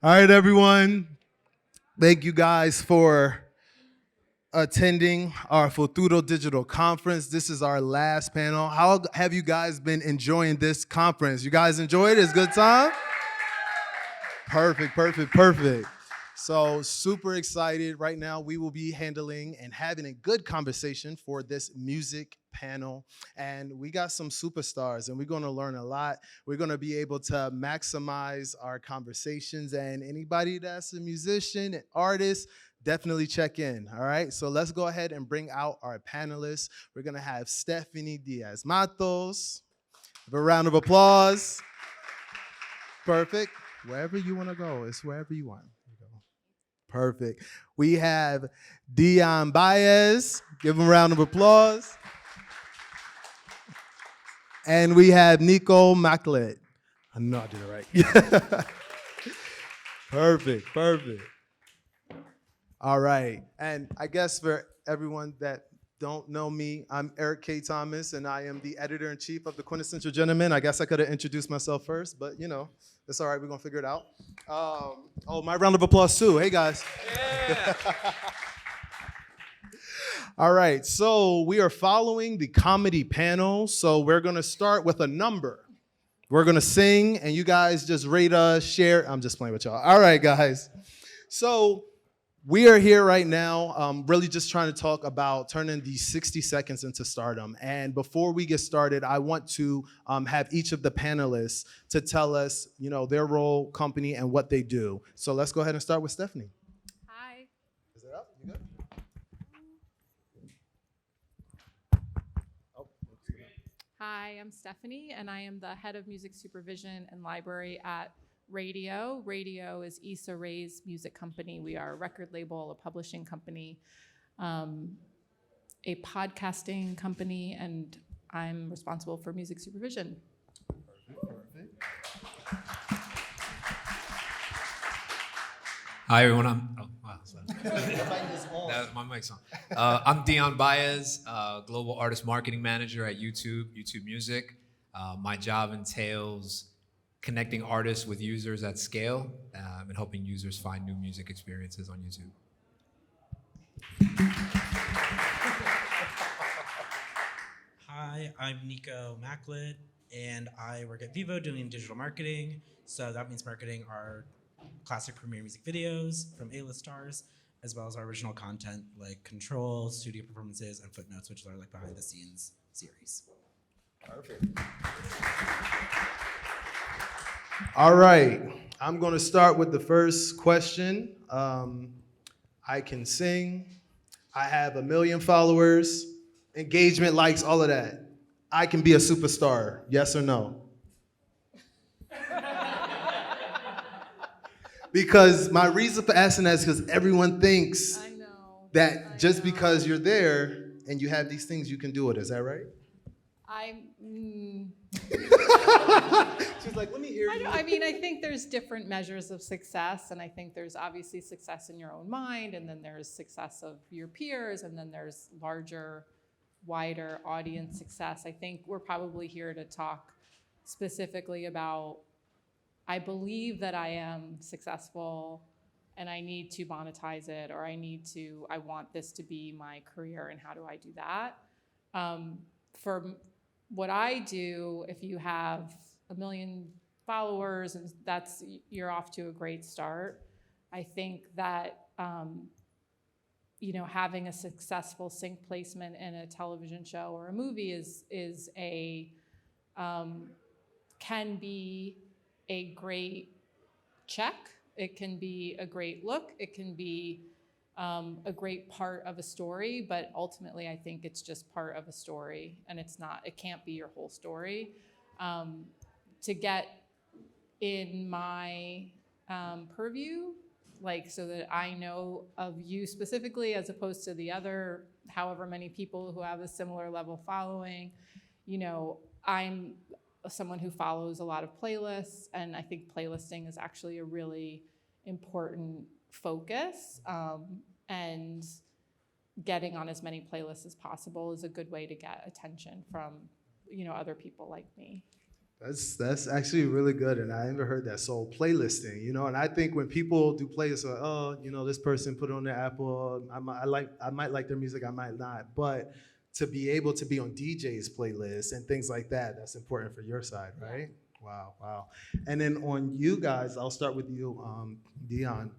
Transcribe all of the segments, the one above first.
All right, everyone. Thank you guys for attending our Futuro Digital Conference. This is our last panel. How have you guys been enjoying this conference? You guys enjoyed it? It's a good time? Perfect. So super excited. Right now, we will be handling and having a good conversation for this music panel. And we got some superstars and we're gonna learn a lot. We're gonna be able to maximize our conversations, and anybody that's a musician, an artist, definitely check in, all right? So let's go ahead and bring out our panelists. We're gonna have Stephanie Diaz Mattos. Give a round of applause. Perfect. Wherever you wanna go, it's wherever you want. Perfect. We have Dion Baez. Give him a round of applause. And we have Nico Machlitt. I know I did it right. Perfect. All right. And I guess for everyone that don't know me, I'm Eric K. Thomas, and I am the editor-in-chief of the Quintessential Gentleman. I guess I could have introduced myself first, but it's all right. We're going to figure it out. My round of applause too. Hey, guys. Yeah. All right. So we are following the comedy panel. So we're going to start with a number. We're going to sing, and you guys just rate us, share. I'm just playing with y'all. All right, guys. So we are here right now, really just trying to talk about turning these 60 seconds into stardom. And before we get started, I want to have each of the panelists to tell us, their role, company, and what they do. So let's go ahead and start with Stephanie. Hi. Is it up? You good? Hi, I'm Stephanie, and I am the head of music supervision and library at Raedio. Raedio is Issa Rae's music company. We are a record label, a publishing company, a podcasting company, and I'm responsible for music supervision. Perfect. Hi, everyone. My mic's on. I'm Dion Baez, Global Artist Marketing Manager at YouTube Music. My job entails connecting artists with users at scale and helping users find new music experiences on YouTube. Hi, I'm Nico Machlitt, and I work at Vevo doing digital marketing. So that means marketing our classic premiere music videos from A-list stars, as well as our original content like Control, studio performances, and Footnotes, which are like behind the scenes series. Perfect. All right, I'm going to start with the first question. I can sing. I have 1 million followers, engagement, likes, all of that. I can be a superstar, yes or no? Because my reason for asking that is because everyone thinks that just because you're there and you have these things, you can do it. Is that right? She's like, let me hear you. I mean, I think there's different measures of success, and I think there's obviously success in your own mind, and then there's success of your peers, and then there's larger, wider audience success. I think we're probably here to talk specifically about, I believe that I am successful and I need to monetize it, or I want this to be my career, and how do I do that? For what I do, if you have 1 million followers, and you're off to a great start. I think that having a successful sync placement in a television show or a movie can be a great check. It can be a great look. It can be a great part of a story, but ultimately I think it's just part of a story, and it can't be your whole story. To get in my purview, so that I know of you specifically as opposed to the other however many people who have a similar level following, I'm someone who follows a lot of playlists, and I think playlisting is actually a really important focus, and getting on as many playlists as possible is a good way to get attention from other people like me. That's actually really good, and I never heard that. So playlisting, and I think when people do playlists, like, oh, this person put it on their Apple. I might like their music, I might not. But to be able to be on DJ's playlist and things like that, that's important for your side, right? Wow, wow. And then on you guys, I'll start with you, Dion.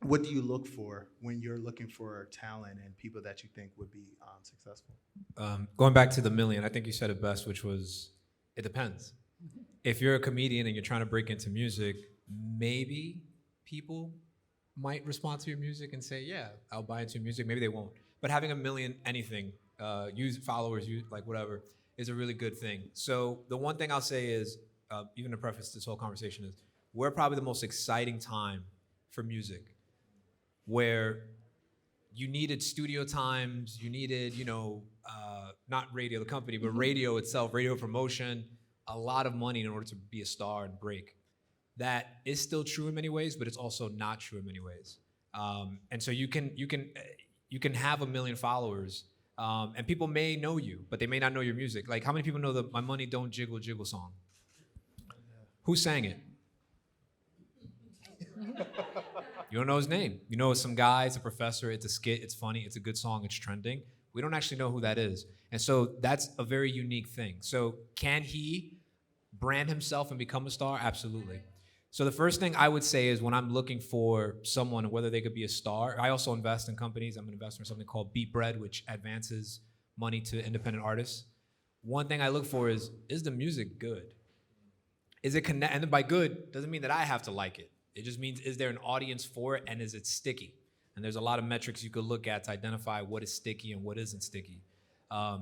What do you look for when you're looking for talent and people that you think would be successful? Going back to the million, I think you said it best, which was, it depends. If you're a comedian and you're trying to break into music, maybe people might respond to your music and say, yeah, I'll buy into your music. Maybe they won't. But having a million anything, use followers, use like whatever, is a really good thing. So the one thing I'll say is, even to preface this whole conversation, is we're probably the most exciting time for music, where you needed studio times, you needed, not Raedio the company, but Raedio itself, radio promotion, a lot of money in order to be a star and break. That is still true in many ways, but it's also not true in many ways. And so you can have 1 million followers, and people may know you, but they may not know your music. Like, how many people know the "My Money Don't Jiggle Jiggle" song? Who sang it? You don't know his name. You know it's some guy, it's a professor, it's a skit, it's funny, it's a good song, it's trending. We don't actually know who that is. And so that's a very unique thing. So can he brand himself and become a star? Absolutely. So the first thing I would say is, when I'm looking for someone, whether they could be a star, I also invest in companies. I'm an investor in something called Beat Bread, which advances money to independent artists. One thing I look for is the music good? Is it connect? And by good, doesn't mean that I have to like it. It just means, is there an audience for it, and is it sticky? And there's a lot of metrics you could look at to identify what is sticky and what isn't sticky.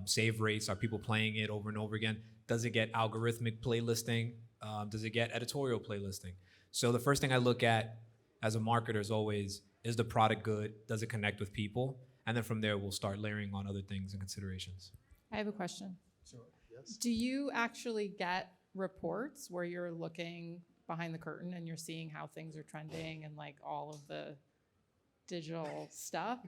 Save rates, are people playing it over and over again? Does it get algorithmic playlisting? Does it get editorial playlisting? So the first thing I look at as a marketer is always, is the product good? Does it connect with people? And then from there, we'll start layering on other things and considerations. I have a question. Sure. Yes. Do you actually get reports where you're looking behind the curtain and you're seeing how things are trending and like all of the digital stuff?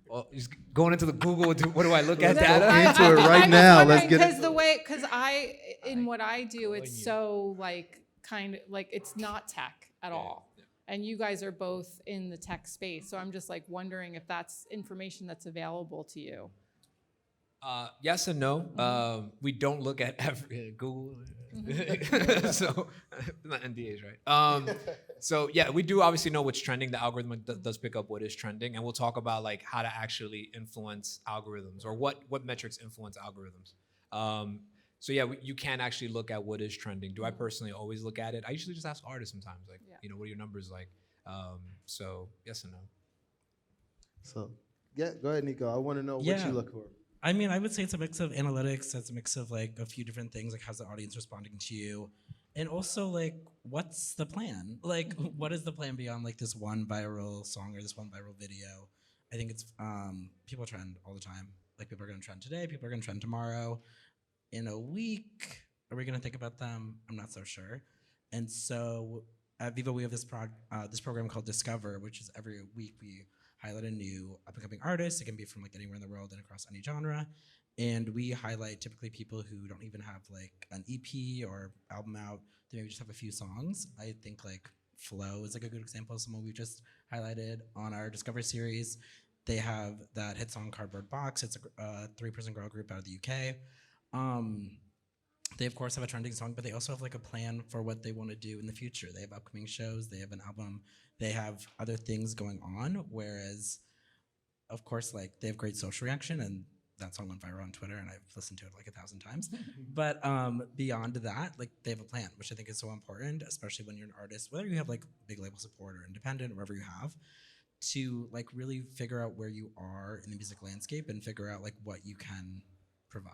Well, just going into the Google, what do I look at? Let's Data? go into it right now. Let's get it. Because in what I do, it's so like kind of like, it's not tech at all. Yeah. And you guys are both in the tech space. So I'm just like wondering if that's information that's available to you. Yes and no. We don't look at every Google, so not NDAs, right? So yeah, we do obviously know what's trending. The algorithm does pick up what is trending, and we'll talk about like how to actually influence algorithms, or what metrics influence algorithms. So yeah, you can actually look at what is trending. Do I personally always look at it? I usually just ask artists sometimes, like, what are your numbers like? So yes and no. So yeah, go ahead, Nico. I want to know what you look for. I mean, I would say it's a mix of analytics. It's a mix of like a few different things, like how's the audience responding to you, and also like what's the plan? Like, what is the plan beyond like this one viral song or this one viral video? I think it's people trend all the time. Like, people are gonna trend today, people are gonna trend tomorrow. In a week, are we gonna think about them? I'm not so sure. And so at Vevo, we have this program called Discover, which is every week we highlight a new up-and-coming artist. It can be from like anywhere in the world and across any genre. And we highlight typically people who don't even have like an EP or album out. They maybe just have a few songs. I think like Flow is like a good example of someone we just highlighted on our Discover series. They have that hit song Cardboard Box. It's a three-person girl group out of the UK. They of course have a trending song, but they also have like a plan for what they want to do in the future. They have upcoming shows, they have an album, they have other things going on, whereas of course like they have great social reaction, and that song went viral on Twitter and I've listened to it like 1,000 times. But beyond that, like they have a plan, which I think is so important, especially when you're an artist, whether you have like big label support or independent, or wherever you have, to like really figure out where you are in the music landscape and figure out like what you can provide.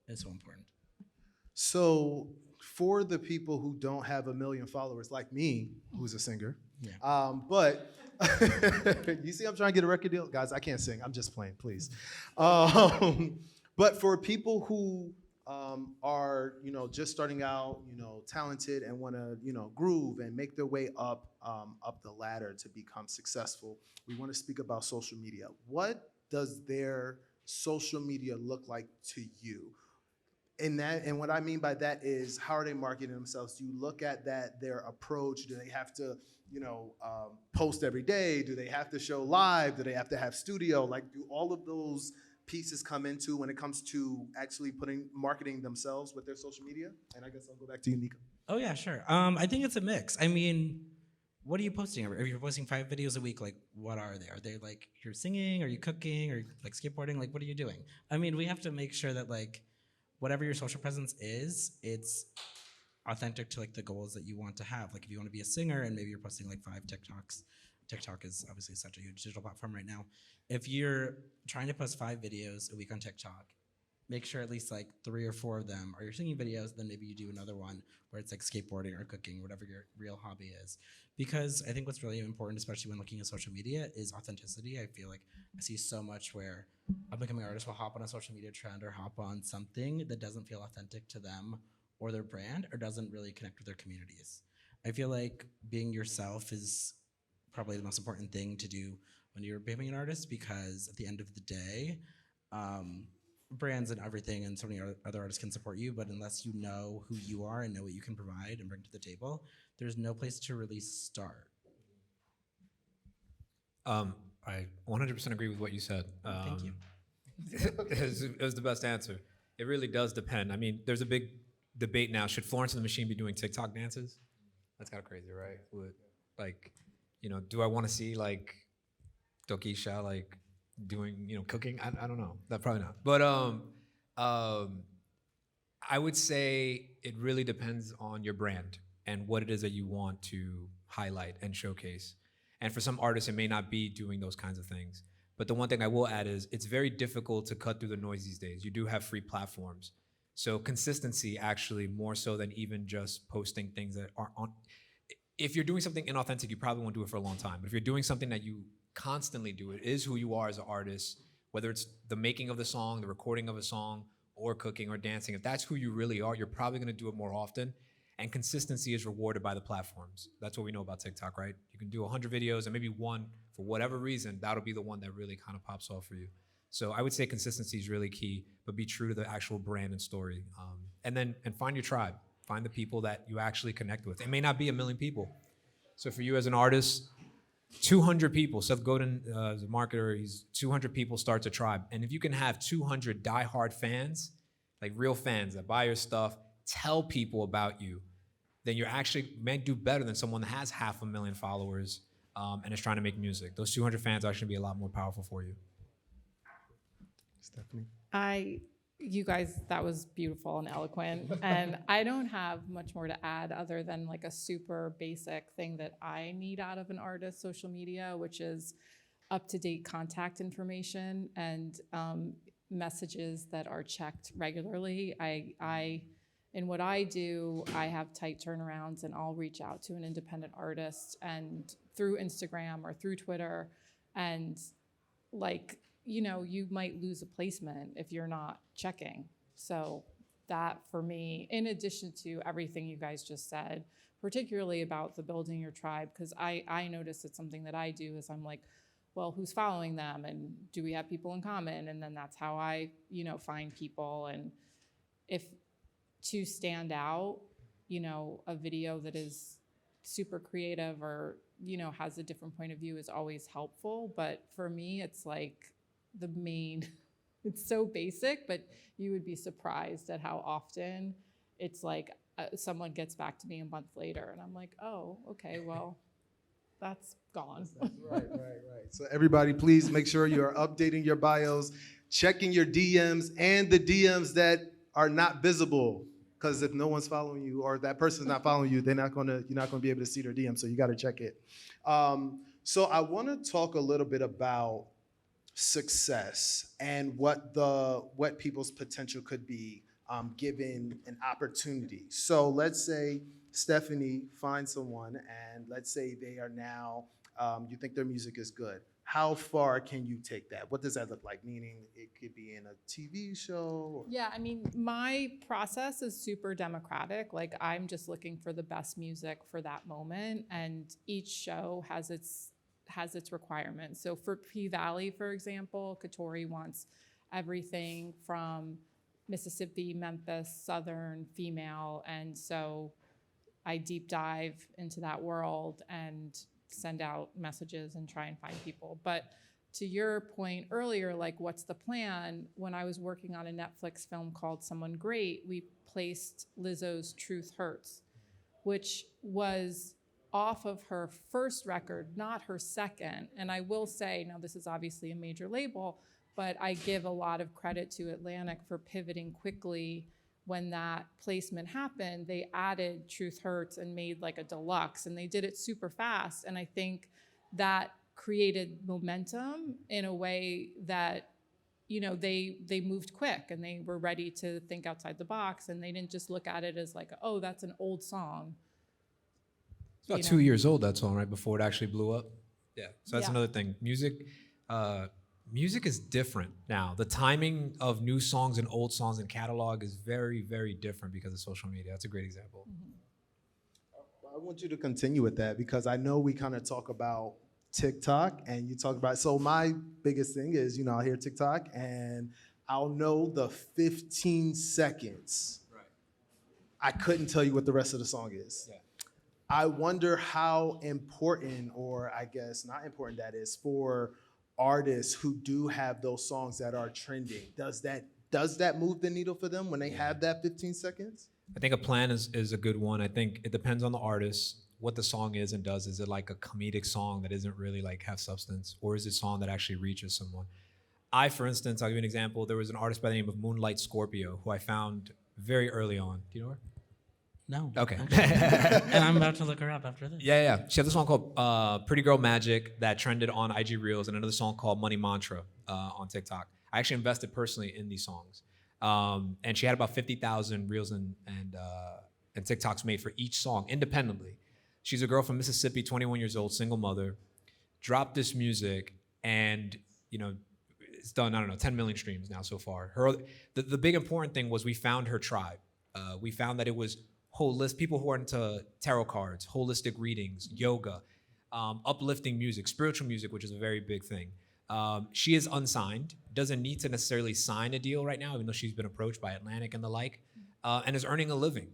It's so important. So for the people who don't have 1 million followers, like me, who's a singer, but you see, I'm trying to get a record deal, guys. I can't sing. I'm just playing, please. But for people who are, just starting out, talented and want to, groove and make their way up the ladder to become successful, we want to speak about social media. What does their social media look like to you? and what I mean by that is, how are they marketing themselves? Do you look at that, their approach? Do they have to, post every day? Do they have to show live? Do they have to have studio? Like, do all of those pieces come into when it comes to actually marketing themselves with their social media? And I guess I'll go back to you, Nico. Oh yeah, sure. I think it's a mix. I mean, what are you posting? If you're posting 5 videos a week, like what are they? Are they like you're singing? Are you cooking? Or like skateboarding? Like what are you doing? I mean, we have to make sure that like whatever your social presence is, it's authentic to like the goals that you want to have. Like if you want to be a singer and maybe you're posting like 5 TikToks. TikTok is obviously such a huge digital platform right now. If you're trying to post 5 videos a week on TikTok, make sure at least like 3 or 4 of them are your singing videos. Then maybe you do another one where it's like skateboarding or cooking, whatever your real hobby is. Because I think what's really important, especially when looking at social media, is authenticity. I feel like I see so much where up-and-coming artists will hop on a social media trend or hop on something that doesn't feel authentic to them or their brand or doesn't really connect with their communities. I feel like being yourself is probably the most important thing to do when you're becoming an artist, because at the end of the day, brands and everything and so many other artists can support you, but unless you know who you are and know what you can provide and bring to the table, there's no place to really start. I 100% agree with what you said. Thank you. It was the best answer. It really does depend. I mean, there's a big debate now. Should Florence and the Machine be doing TikTok dances? That's kind of crazy, right? Like, do I want to see like Dokisha like doing cooking? I don't know. That probably not. But I would say it really depends on your brand and what it is that you want to highlight and showcase. And for some artists, it may not be doing those kinds of things. But the one thing I will add is it's very difficult to cut through the noise these days. You do have free platforms. So consistency, actually, more so than even just posting things that are on. If you're doing something inauthentic, you probably won't do it for a long time. But if you're doing something that you constantly do, it is who you are as an artist, whether it's the making of the song, the recording of a song, or cooking or dancing. If that's who you really are, you're probably going to do it more often. And consistency is rewarded by the platforms. That's what we know about TikTok, right? You can do 100 videos and maybe one, for whatever reason, that'll be the one that really kind of pops off for you. So I would say consistency is really key, but be true to the actual brand and story. And find your tribe. Find the people that you actually connect with. It may not be 1 million people. So for you as an artist, 200 people, Seth Godin is a marketer, 200 people starts a tribe. And if you can have 200 diehard fans, like real fans that buy your stuff, tell people about you, then you're actually may do better than someone that has 500,000 followers and is trying to make music. Those 200 fans are actually be a lot more powerful for you. Stephanie? You guys, that was beautiful and eloquent. And I don't have much more to add other than like a super basic thing that I need out of an artist's social media, which is up-to-date contact information and messages that are checked regularly. In what I do, I have tight turnarounds and I'll reach out to an independent artist and through Instagram or through Twitter, and you might lose a placement if you're not checking. So that for me, in addition to everything you guys just said, particularly about the building your tribe, because I notice it's something that I do is I'm like, well, who's following them and do we have people in common? And then that's how I, find people. And if to stand out, a video that is super creative or, has a different point of view is always helpful. But for me, it's like the main, it's so basic, but you would be surprised at how often it's like someone gets back to me a month later and I'm like, oh, okay, well, that's gone. Right. So everybody, please make sure you are updating your bios, checking your DMs and the DMs that are not visible. Because if no one's following you or that person's not following you, you're not gonna be able to see their DM. So you got to check it. So I want to talk a little bit about success and what people's potential could be given an opportunity. So let's say Stephanie finds someone, and let's say they are now, you think their music is good. How far can you take that? What does that look like? Meaning it could be in a TV show? Yeah, I mean, my process is super democratic. Like I'm just looking for the best music for that moment, and each show has its requirements. So for P Valley, for example, Katori wants everything from Mississippi, Memphis, Southern, female. And so I deep dive into that world and send out messages and try and find people. But to your point earlier, like, what's the plan? When I was working on a Netflix film called Someone Great, we placed Lizzo's Truth Hurts, which was off of her first record, not her second. And I will say, now this is obviously a major label, but I give a lot of credit to Atlantic for pivoting quickly. When that placement happened, they added Truth Hurts and made like a deluxe, and they did it super fast. And I think that created momentum in a way that, you know, they moved quick and they were ready to think outside the box, and they didn't just look at it as like, oh, that's an old song. It's about You 2 know? years old, that song, right before it actually blew up. Yeah. So that's Yeah. another thing. Music is different now. The timing of new songs and old songs and catalog is very, very different because of social media. That's a great example. I want you to continue with that because I know we kind of talk about TikTok and you talk about, so my biggest thing is, you know, I'll hear TikTok and I'll know the 15 seconds. Right. I couldn't tell you what the rest of the song is. Yeah. I wonder how important, or I guess not important, that is for artists who do have those songs that are trending. Does that move the needle for them when they have that 15 seconds? I think a plan is a good one. I think it depends on the artist, what the song is and does. Is it like a comedic song that isn't really like have substance, or is it a song that actually reaches someone? For instance, I'll give you an example. There was an artist by the name of Moonlight Scorpio who I found very early on. Do you know her? No. Okay. And I'm about to look her up after this. Yeah. She had this song called Pretty Girl Magic that trended on IG Reels, and another song called Money Mantra on TikTok. I actually invested personally in these songs. And she had about 50,000 Reels and TikToks made for each song independently. She's a girl from Mississippi, 21 years old, single mother, dropped this music, and, you know, it's done, I don't know, 10 million streams now so far. The big important thing was we found her tribe. We found that it was people who are into tarot cards, holistic readings, yoga, uplifting music, spiritual music, which is a very big thing. She is unsigned, doesn't need to necessarily sign a deal right now, even though she's been approached by Atlantic and the like, and is earning a living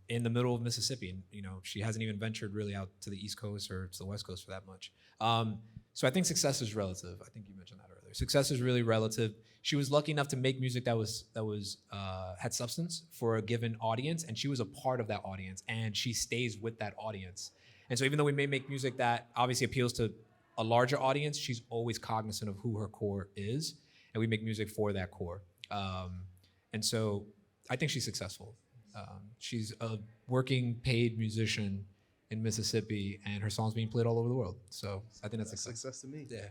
in the middle of Mississippi. And, you know, she hasn't even ventured really out to the East Coast or to the West Coast for that much. So I think success is relative. I think you mentioned that earlier. Success is really relative. She was lucky enough to make music that had substance for a given audience, and she was a part of that audience, and she stays with that audience. And so even though we may make music that obviously appeals to a larger audience, she's always cognizant of who her core is, and we make music for that core. And so I think she's successful. She's a working paid musician in Mississippi, and her song's being played all over the world. So I think that's That's success to me. Yeah.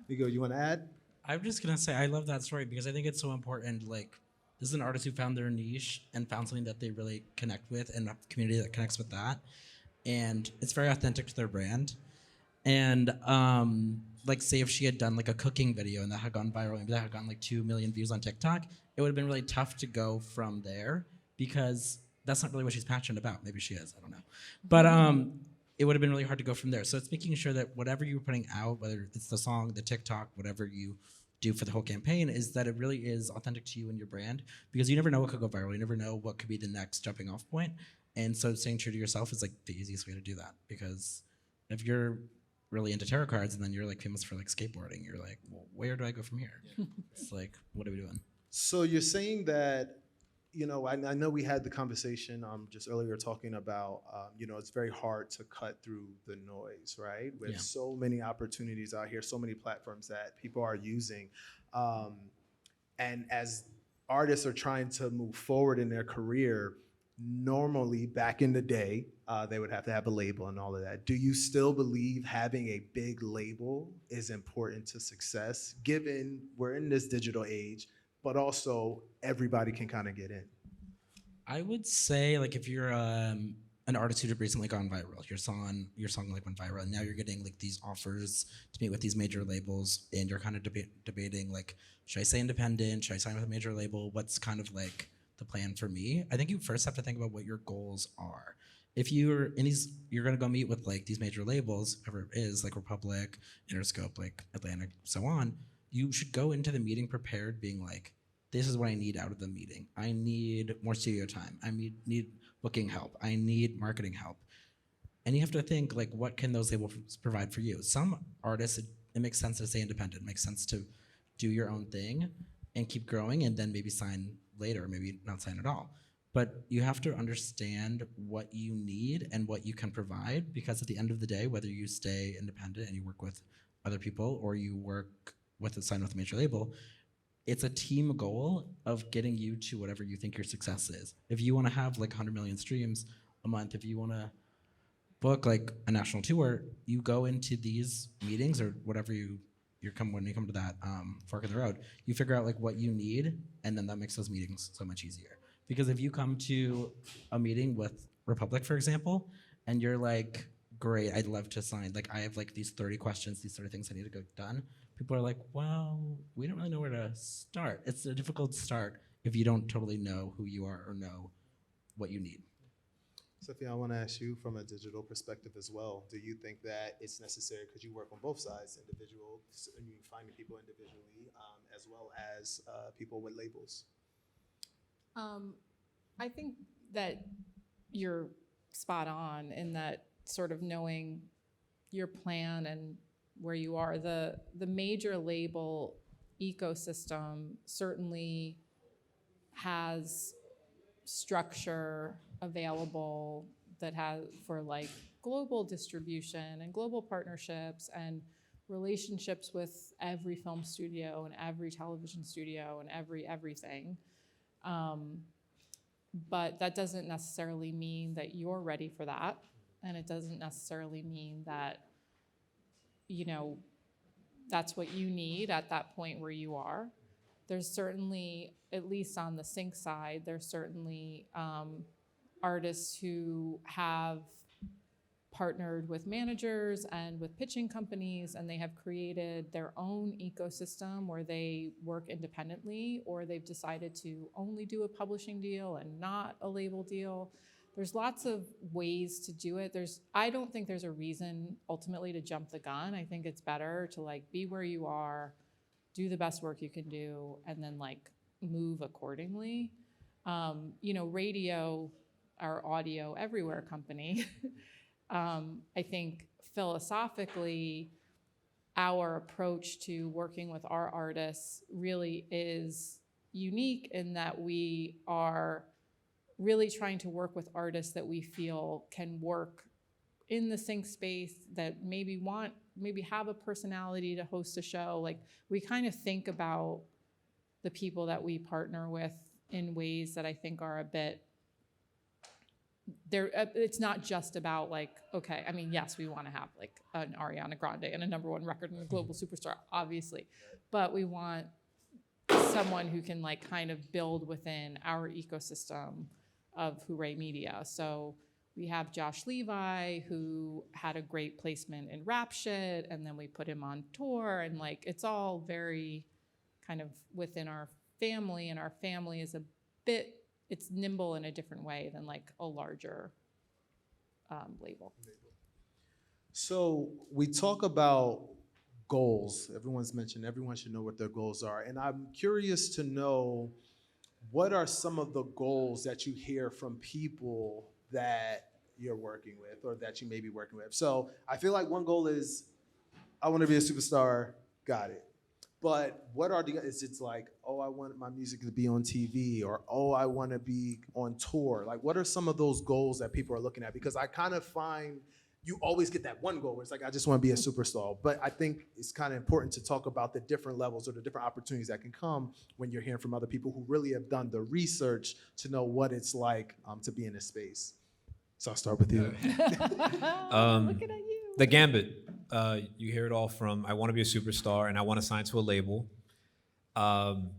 Nico, you want to add? I'm just gonna say I love that story because I think it's so important. Like, this is an artist who found their niche and found something that they really connect with, and a community that connects with that, and it's very authentic to their brand. And like, say if she had done like a cooking video and that had gone viral, maybe that had gotten like 2 million views on TikTok, it would have been really tough to go from there because that's not really what she's passionate about. Maybe she is, I don't know. But it would have been really hard to go from there. So it's making sure that whatever you're putting out, whether it's the song, the TikTok, whatever you do for the whole campaign, is that it really is authentic to you and your brand, because you never know what could go viral. You never know what could be the next jumping off point. And so staying true to yourself is like the easiest way to do that, because if you're really into tarot cards and then you're like famous for like skateboarding, you're like, well, where do I go from here? Yeah. It's like, what are we doing? So you're saying that, you know, I know we had the conversation just earlier talking about, you know, it's very hard to cut through the noise, right? With so many opportunities out here, so many platforms that people are using. And as artists are trying to move forward in their career, normally back in the day, they would have to have a label and all of that. Do you still believe having a big label is important to success, given we're in this digital age, but also everybody can kind of get in? I would say, like, if you're an artist who had recently gone viral, your song like went viral, and now you're getting like these offers to meet with these major labels, and you're kind of debating like, should I stay independent? Should I sign with a major label? What's kind of like the plan for me? I think you first have to think about what your goals are. If you're gonna go meet with like these major labels, whoever it is, like Republic, Interscope, like Atlantic, so on, you should go into the meeting prepared, being like, this is what I need out of the meeting. I need more studio time. I need booking help. I need marketing help. And you have to think, like, what can those labels provide for you? Some artists, it makes sense to stay independent. It makes sense to do your own thing and keep growing and then maybe sign later, maybe not sign at all. But you have to understand what you need and what you can provide, because at the end of the day, whether you stay independent and you work with other people or you work with sign with a major label, it's a team goal of getting you to whatever you think your success is. If you want to have like 100 million streams a month, if you want to book like a national tour, you go into these meetings or whatever when you come to that fork in the road, you figure out like what you need, and then that makes those meetings so much easier. Because if you come to a meeting with Republic, for example, and you're like, great, I'd love to sign, like I have like these 30 questions, these 30 things I need to go done. People are like, well, we don't really know where to start. It's a difficult start if you don't totally know who you are or know what you need. Sophia, I want to ask you from a digital perspective as well. Do you think that it's necessary, because you work on both sides, individual, and you finding people individually, as well as people with labels? I think that you're spot on in that sort of knowing your plan and where you are. The major label ecosystem certainly has structure available that has for like global distribution and global partnerships and relationships with every film studio and every television studio and everything. But that doesn't necessarily mean that you're ready for that. And it doesn't necessarily mean that, you know, that's what you need at that point where you are. There's certainly, at least on the sync side, there's certainly artists who have partnered with managers and with pitching companies, and they have created their own ecosystem where they work independently, or they've decided to only do a publishing deal and not a label deal. There's lots of ways to do it. I don't think there's a reason ultimately to jump the gun. I think it's better to like be where you are, do the best work you can do, and then like move accordingly. You know, Raedio, our audio everywhere company, I think philosophically, our approach to working with our artists really is unique in that we are really trying to work with artists that we feel can work in the sync space, that maybe have a personality to host a show. Like, we kind of think about the people that we partner with in ways that I think are a bit, it's not just about like, okay, I mean, yes, we want to have like an Ariana Grande and a #1 record and a global superstar, obviously, but we want someone who can like kind of build within our ecosystem of Hooray Media. So we have Josh Levi, who had a great placement in Rap Shit, and then we put him on tour, and like it's all very kind of within our family, and our family is it's nimble in a different way than like a larger label. So we talk about goals. Everyone's mentioned everyone should know what their goals are. And I'm curious to know, what are some of the goals that you hear from people that you're working with or that you may be working with? So I feel like one goal is, I want to be a superstar, got it. But what are is it like, oh, I want my music to be on TV, or oh, I want to be on tour? Like, what are some of those goals that people are looking at? Because I kind of find you always get that one goal where it's like, I just want to be a superstar. But I think it's kind of important to talk about the different levels or the different opportunities that can come when you're hearing from other people who really have done the research to know what it's like to be in this space. So I'll start with you. Looking at you. The gambit. You hear it all from, I want to be a superstar and I want to sign to a label. And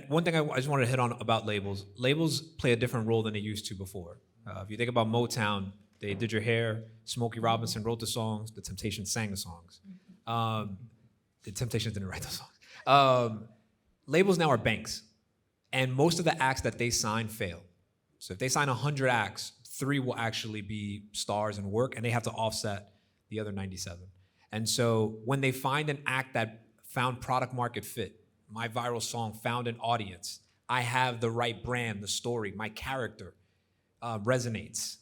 one thing I just wanted to hit on about labels. Labels play a different role than they used to before. If you think about Motown, they did your hair. Smokey Robinson wrote the songs. The Temptations sang the songs. The Temptations didn't write the songs. Labels now are banks. And most of the acts that they sign fail. So if they sign 100 acts, 3 will actually be stars and work, and they have to offset the other 97. And so when they find an act that found product market fit, my viral song found an audience. I have the right brand, the story, my character resonates.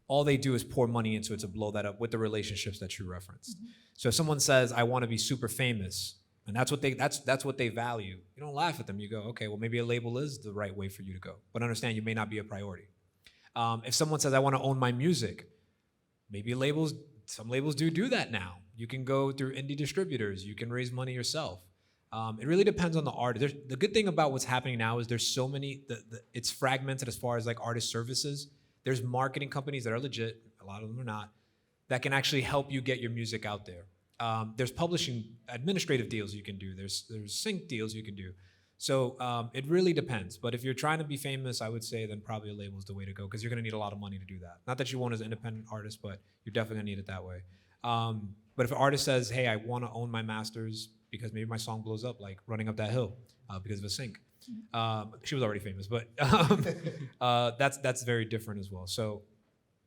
All they do is pour money into it to blow that up with the relationships that you referenced. So if someone says, I want to be super famous, and that's what they value, you don't laugh at them. You go, okay, well, maybe a label is the right way for you to go. But understand, you may not be a priority. If someone says, I want to own my music, maybe some labels do that now. You can go through indie distributors. You can raise money yourself. It really depends on the artist. The good thing about what's happening now is there's so many, it's fragmented as far as like artist services. There's marketing companies that are legit, a lot of them are not, that can actually help you get your music out there. There's publishing administrative deals you can do. There's sync deals you can do. So it really depends. But if you're trying to be famous, I would say then probably a label is the way to go because you're gonna need a lot of money to do that. Not that you won't as an independent artist, but you're definitely gonna need it that way. But if an artist says, hey, I wanna own my masters because maybe my song blows up, like Running Up That Hill because of a sync. She was already famous, but that's very different as well. So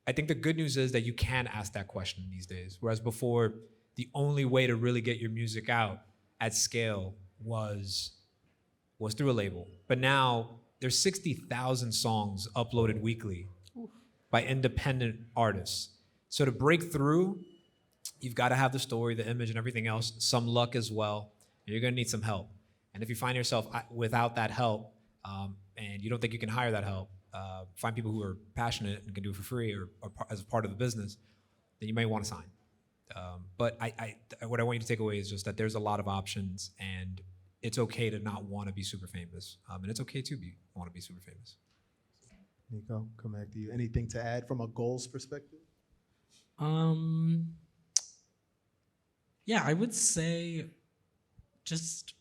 I think the good news is that you can ask that question these days. Whereas before, the only way to really get your music out at scale was through a label. But now there's 60,000 songs uploaded weekly by independent artists. So to break through, you've got to have the story, the image, and everything else, some luck as well, and you're gonna need some help. And if you find yourself without that help, and you don't think you can hire that help, find people who are passionate and can do it for free or as a part of the business, then you may want to sign. But what I want you to take away is just that there's a lot of options, and it's okay to not want to be super famous, and it's okay to want to be super famous. Nico, come back to you. Anything to add from a goals perspective? Yeah, I would say just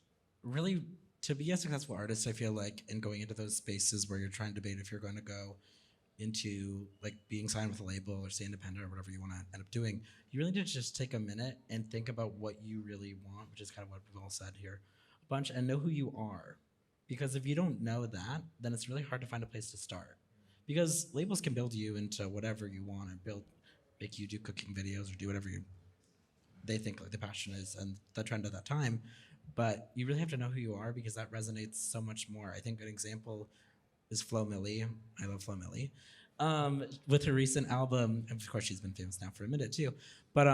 really to be a successful artist, I feel like, and going into those spaces where you're trying to debate if you're going to go into like being signed with a label or stay independent or whatever you want to end up doing, you really need to just take a minute and think about what you really want, which is kind of what we've all said here a bunch, and know who you are. Because if you don't know that, then it's really hard to find a place to start. Because labels can build you into whatever you want and make you do cooking videos or do whatever they think like the passion is and the trend at that time. But you really have to know who you are because that resonates so much more. I think an example is Flo Milli. I love Flo Milli. With her recent album, and of course she's been famous now for a minute too, but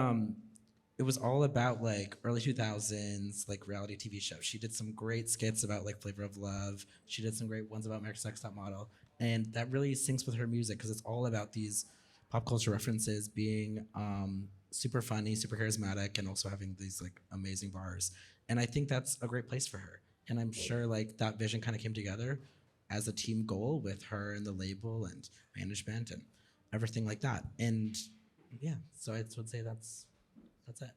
it was all about like early 2000s, like reality TV shows. She did some great skits about like Flavor of Love. She did some great ones about America's Next Top Model. And that really syncs with her music because it's all about these pop culture references being super funny, super charismatic, and also having these like amazing bars. And I think that's a great place for her. And I'm sure like that vision kind of came together as a team goal with her and the label and management and everything like that. And yeah, so I would say that's it.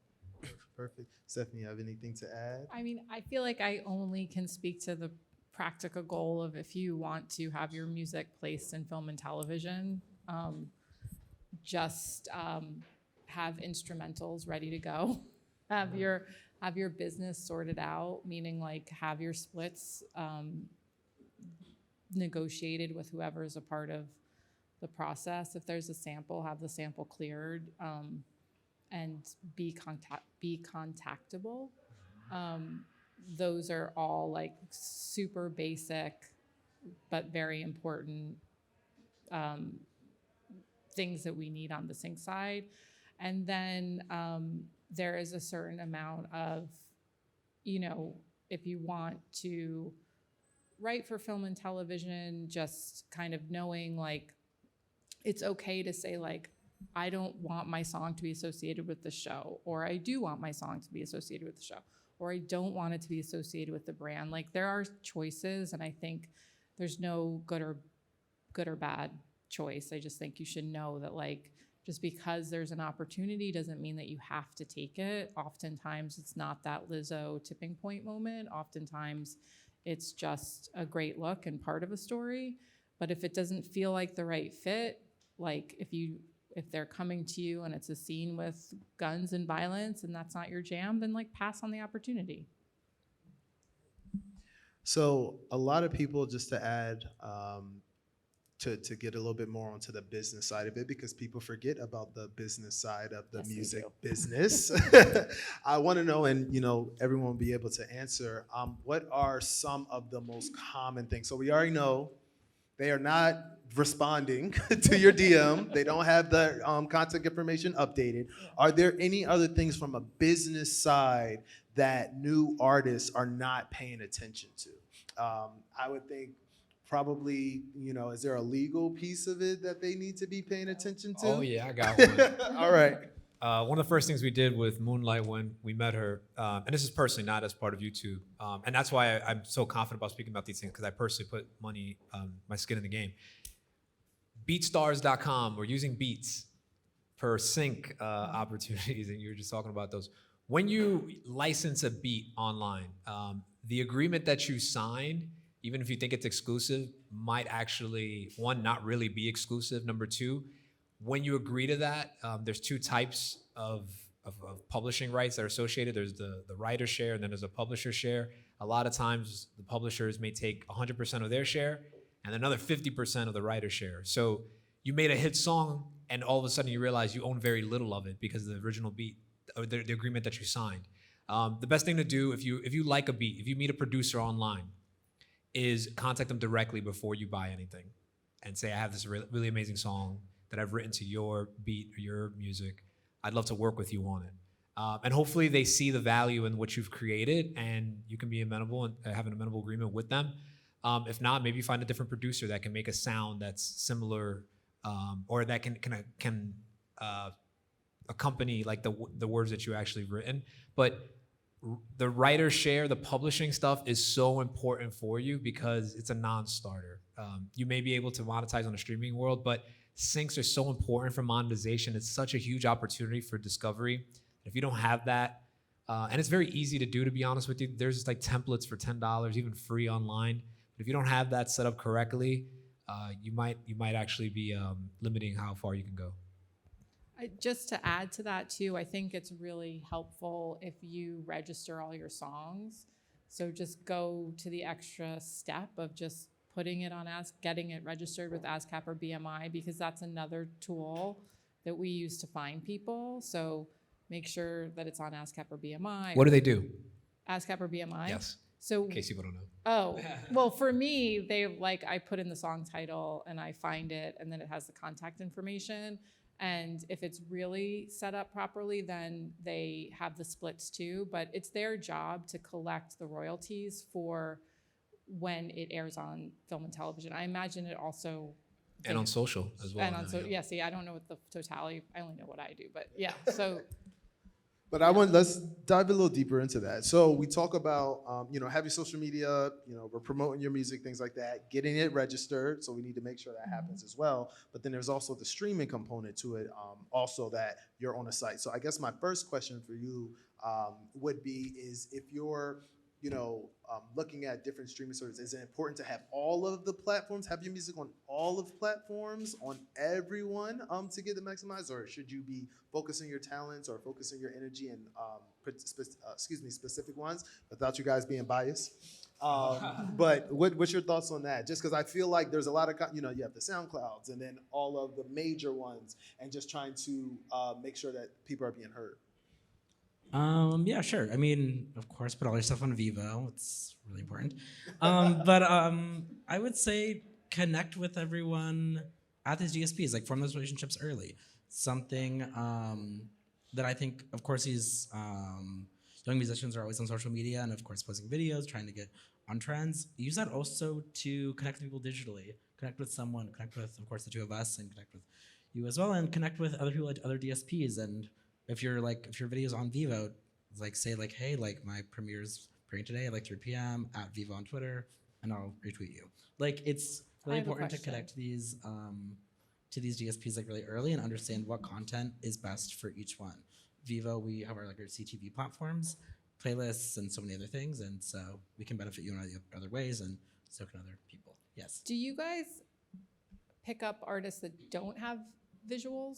Perfect. Stephanie, you have anything to add? I mean, I feel like I only can speak to the practical goal of if you want to have your music placed in film and television, have instrumentals ready to go. Have your business sorted out, meaning like have your splits negotiated with whoever is a part of the process. If there's a sample, have the sample cleared, and be contactable. Those are all like super basic but very important things that we need on the sync side. And then there is a certain amount of, if you want to write for film and television, just kind of knowing like it's okay to say like, I don't want my song to be associated with the show, or I do want my song to be associated with the show, or I don't want it to be associated with the brand. Like there are choices, and I think there's no good or bad choice. I just think you should know that like just because there's an opportunity doesn't mean that you have to take it. Oftentimes it's not that Lizzo tipping point moment. Oftentimes it's just a great look and part of a story. But if it doesn't feel like the right fit, like if they're coming to you and it's a scene with guns and violence and that's not your jam, then like pass on the opportunity. So a lot of people, just to add, to get a little bit more onto the business side of it, because people forget about the business side of the Yes, they music do. business. I want to know, and everyone will be able to answer. What are some of the most common things? So we already know they are not responding to your DM. They don't have the contact information updated. Are there any other things from a business side that new artists are not paying attention to? I would think probably, is there a legal piece of it that they need to be paying attention to? Oh yeah, I got one. All right. One of the first things we did with Moonlight when we met her, and this is personally not as part of YouTube, and that's why I'm so confident about speaking about these things, because I personally put money, my skin in the game. BeatStars.com, we're using beats per sync opportunities, and you were just talking about those. When you license a beat online, the agreement that you sign, even if you think it's exclusive, might actually, one, not really be exclusive. Number two, when you agree to that, there's two types of publishing rights that are associated. There's the writer share, and then there's a publisher share. A lot of times, the publishers may take 100% of their share, and another 50% of the writer share. So you made a hit song, and all of a sudden you realize you own very little of it because of the original beat, or the agreement that you signed. The best thing to do if you like a beat, if you meet a producer online, is contact them directly before you buy anything, and say, I have this really amazing song that I've written to your beat or your music. I'd love to work with you on it. And hopefully they see the value in what you've created, and you can be amenable and have an amenable agreement with them. If not, maybe find a different producer that can make a sound that's similar, or that can accompany like the words that you actually written. But the writer share, the publishing stuff is so important for you because it's a non-starter. You may be able to monetize on the streaming world, but syncs are so important for monetization. It's such a huge opportunity for discovery. If you don't have that, and it's very easy to do, to be honest with you, there's just like templates for $10, even free online. But if you don't have that set up correctly, you might actually be limiting how far you can go. Just to add to that too, I think it's really helpful if you register all your songs. So just go to the extra step of just putting it on getting it registered with ASCAP or BMI, because that's another tool that we use to find people. So make sure that it's on ASCAP or BMI. What do they do? ASCAP or BMI? Yes. So In case people don't know. Oh, well, for me, I put in the song title and I find it, and then it has the contact information. And if it's really set up properly, then they have the splits too. But it's their job to collect the royalties for when it airs on film and television. I imagine it also. And on social as well. And on yeah. See, I don't know what the totality. I only know what I do, but yeah. So. But let's dive a little deeper into that. So we talk about, having social media, we're promoting your music, things like that, getting it registered. So we need to make sure that happens as well. But then there's also the streaming component to it, also that you're on a site. So I guess my first question for you would be is if you're, looking at different streaming services, is it important to have all of the platforms, have your music on all of platforms, on everyone to get it maximized? Or should you be focusing your talents or focusing your energy in specific ones, without you guys being biased? But what's your thoughts on that? Just because I feel like there's a lot of, you have the SoundClouds and then all of the major ones, and just trying to make sure that people are being heard. Yeah, sure. I mean, of course, put all your stuff on Vevo. It's really important. But I would say connect with everyone at these DSPs, like form those relationships early. Something that I think, of course, these young musicians are always on social media and, of course, posting videos, trying to get on trends. Use that also to connect with people digitally. Connect with someone, connect with, of course, the two of us, and connect with you as well, and connect with other people at other DSPs. And if your video's on Vevo, say hey, my premiere's today at 3 p.m. at Vevo on Twitter, and I'll retweet you. It's really important to connect these to these DSPs really early and understand what content is best for each one. Vevo, we have our CTV platforms, playlists, and so many other things, and so we can benefit you in other ways, and so can other people. Yes. Do you guys pick up artists that don't have visuals?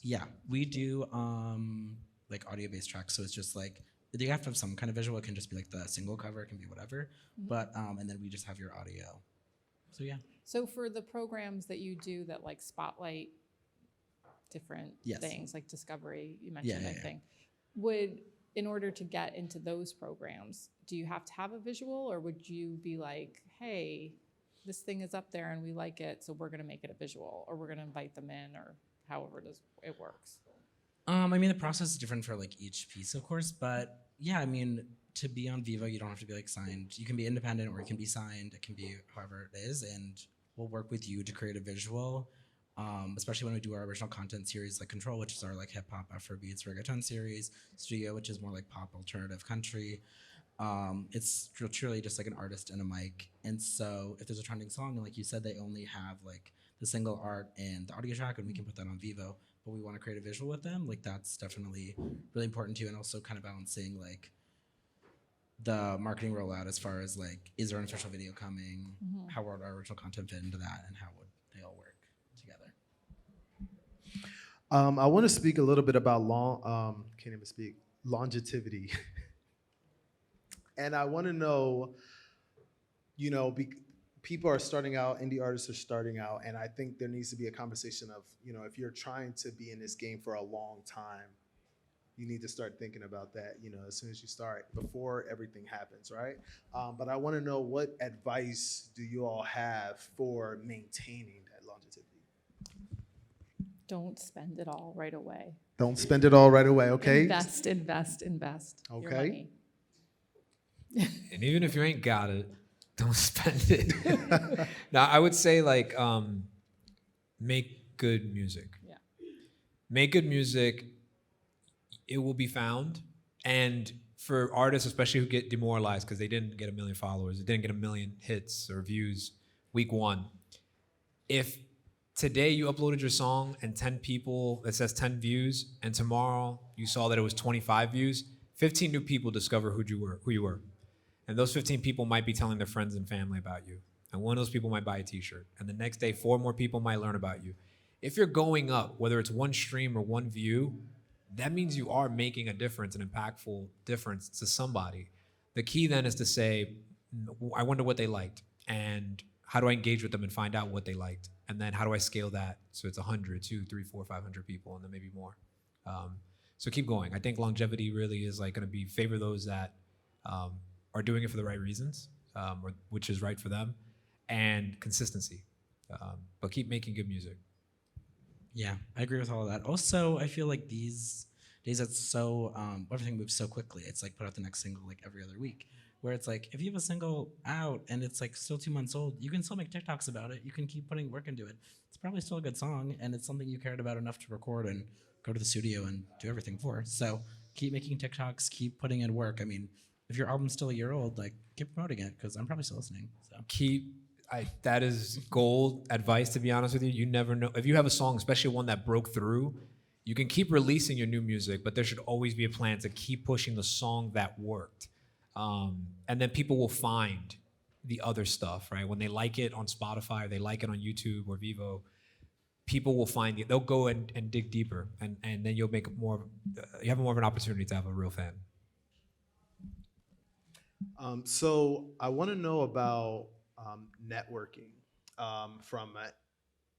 Yeah, we do audio-based tracks. So it's just you have to have some kind of visual. It can just be the single cover. It can be whatever. Mm-hmm. But and then we just have your audio. So yeah. So for the programs that you do that like spotlight different Yes. things, like Discovery, you Yeah, mentioned, yeah, I yeah. think, in order to get into those programs, do you have to have a visual, or would you be like, hey, this thing is up there and we like it, so we're gonna make it a visual, or we're gonna invite them in, or however it works? I mean, the process is different for like each piece, of course, but yeah, I mean, to be on Vevo, you don't have to be like signed. You can be independent or you can be signed. It can be however it is, and we'll work with you to create a visual. Especially when we do our original content series like Control, which is our like hip hop, Afrobeats, reggaeton series, Studio, which is more like pop, alternative, country. It's truly just like an artist and a mic. And so if there's a trending song, and like you said, they only have like the single art and the audio track, and we can put that on Vevo, but we want to create a visual with them, like that's definitely really important too. And also kind of balancing like the marketing rollout as far as like, is there an official video coming? How would our original content fit into that? And how would they all work together? I want to speak a little bit about can't even speak, longevity. And I want to know, people are starting out, indie artists are starting out, and I think there needs to be a conversation of, if you're trying to be in this game for a long time, you need to start thinking about that, as soon as you start, before everything happens, right? But I want to know, what advice do you all have for maintaining that longevity? Don't spend it all right away. Don't spend it all right away, okay? Invest your Okay. money. And even if you ain't got it, don't spend it. Now, I would say like make good music. Yeah. Make good music. It will be found. And for artists, especially who get demoralized because they didn't get 1 million followers, they didn't get 1 million hits or views week one. If today you uploaded your song and 10 people, it says 10 views, and tomorrow you saw that it was 25 views, 15 new people discover who you were. And those 15 people might be telling their friends and family about you. And one of those people might buy a t-shirt. And the next day, 4 more people might learn about you. If you're going up, whether it's 1 stream or 1 view, that means you are making a difference, an impactful difference to somebody. The key then is to say, I wonder what they liked, and how do I engage with them and find out what they liked? And then how do I scale that so it's 100, 2, 3, 4, 500 people, and then maybe more. So keep going. I think longevity really is like going to be favor those that are doing it for the right reasons, or which is right for them, and consistency. But keep making good music. Yeah, I agree with all of that. Also, I feel like these days it's so everything moves so quickly. It's like put out the next single like every other week. Where it's like if you have a single out and it's like still 2 months old, you can still make TikToks about it. You can keep putting work into it. It's probably still a good song, and it's something you cared about enough to record and go to the studio and do everything for. So keep making TikToks, keep putting in work. I mean, if your album's still a year old, like keep promoting it because I'm probably still listening. So That is gold advice, to be honest with you. You never know. If you have a song, especially one that broke through, you can keep releasing your new music, but there should always be a plan to keep pushing the song that worked. And then people will find the other stuff, right? When they like it on Spotify, or they like it on YouTube or Vevo, people will find it. They'll go and dig deeper, and then you'll make you have more of an opportunity to have a real fan. So I want to know about networking from an